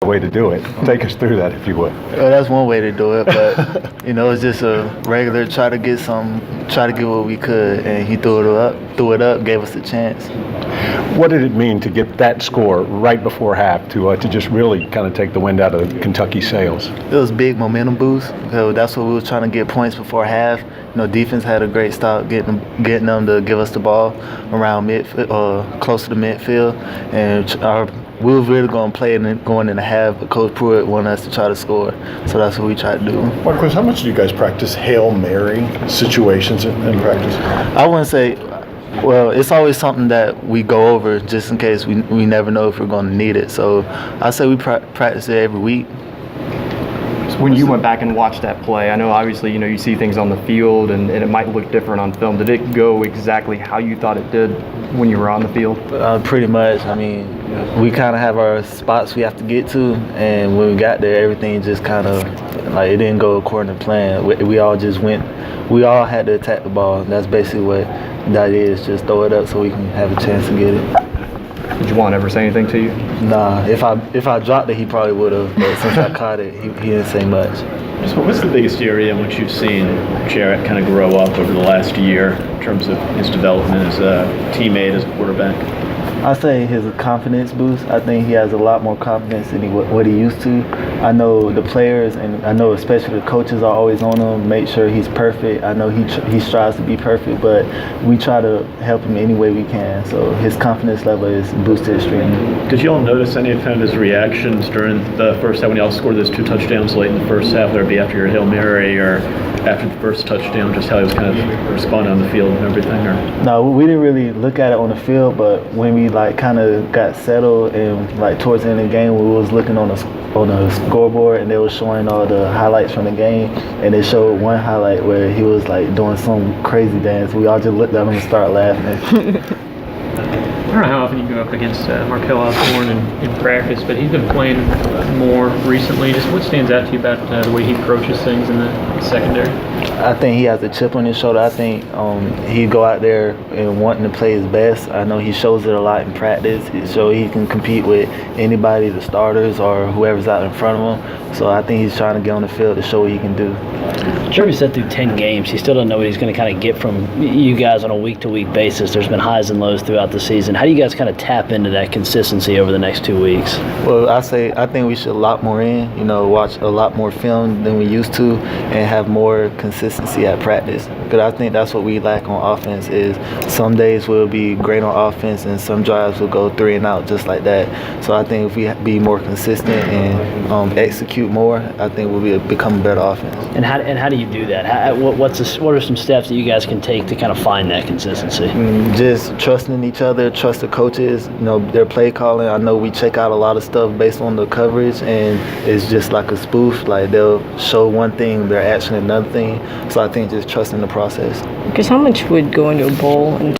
way to do it. Take us through that, if you would. Well, that's one way to do it, but it's just a regular try to get what we could, and he threw it up, gave us a chance. What did it mean to get that score right before half to just really kind of take the wind out of Kentucky's sails? It was a big momentum boost. So that's what we were trying to get points before half. Defense had a great stop getting them to give us the ball around close to the midfield, and we were really going to play and going in the half, but Coach Pruitt wanted us to try to score, so that's what we tried to do. Marquez, how much do you guys practice Hail Mary situations in practice? I wouldn't say. Well, it's always something that we go over just in case we never know if we're going to need it. So I say we practice it every week. When you went back and watched that play, I know obviously you see things on the field and it might look different on film. Did it go exactly how you thought it did when you were on the field? Pretty much. I mean, we kind of have our spots we have to get to, and when we got there, everything just kind of it didn't go according to plan. We all just went. We all had to attack the ball. That's basically what that is. Just throw it up so we can have a chance to get it. Did Juwan ever say anything to you? Nah, if I dropped it, he probably would have. But since I caught it, he didn't say much. So what's the biggest area in which you've seen Jarrett kind of grow up over the last year in terms of his development as a teammate, as a quarterback? I say his confidence boost. I think he has a lot more confidence than what he used to. I know the players, and I know especially the coaches are always on him, make sure he's perfect. I know he strives to be perfect, but we try to help him any way we can. So his confidence level is boosted extremely. Did you all notice any of his reactions during the first half when y'all scored those 2 touchdowns late in the first half, whether it be after your Hail Mary or after the first touchdown, just how he was kind of responding on the field and everything? Or? No, we didn't really look at it on the field, but when we kind of got settled and towards the end of the game, we was looking on the scoreboard and they were showing all the highlights from the game, and they showed one highlight where he was doing some crazy dance. We all just looked at him and started laughing. I don't know how often you go up against Markel Osborne in practice, but he's been playing more recently. Just what stands out to you about the way he approaches things in the secondary? I think he has a chip on his shoulder. I think he go out there and wanting to play his best. I know he shows it a lot in practice. So he can compete with anybody, the starters or whoever's out in front of him. So I think he's trying to get on the field to show what he can do. Jeremy said through 10 games, he still doesn't know what he's going to kind of get from you guys on a week-to-week basis. There's been highs and lows throughout the season. How do you guys kind of tap into that consistency over the next 2 weeks? Well, I think we should lock more in, watch a lot more film than we used to and have more consistency at practice. Because I think that's what we lack on offense is some days we'll be great on offense and some drives will go 3 and out just like that. So I think if we be more consistent and execute more, I think we'll become a better offense. And how do you do that? What are some steps that you guys can take to kind of find that consistency? Just trusting each other, trust the coaches, their play calling. I know we check out a lot of stuff based on the coverage, and it's just like a spoof. They'll show one thing, they're actually another thing. So I think just trusting the process. Because how much would go into a bowl and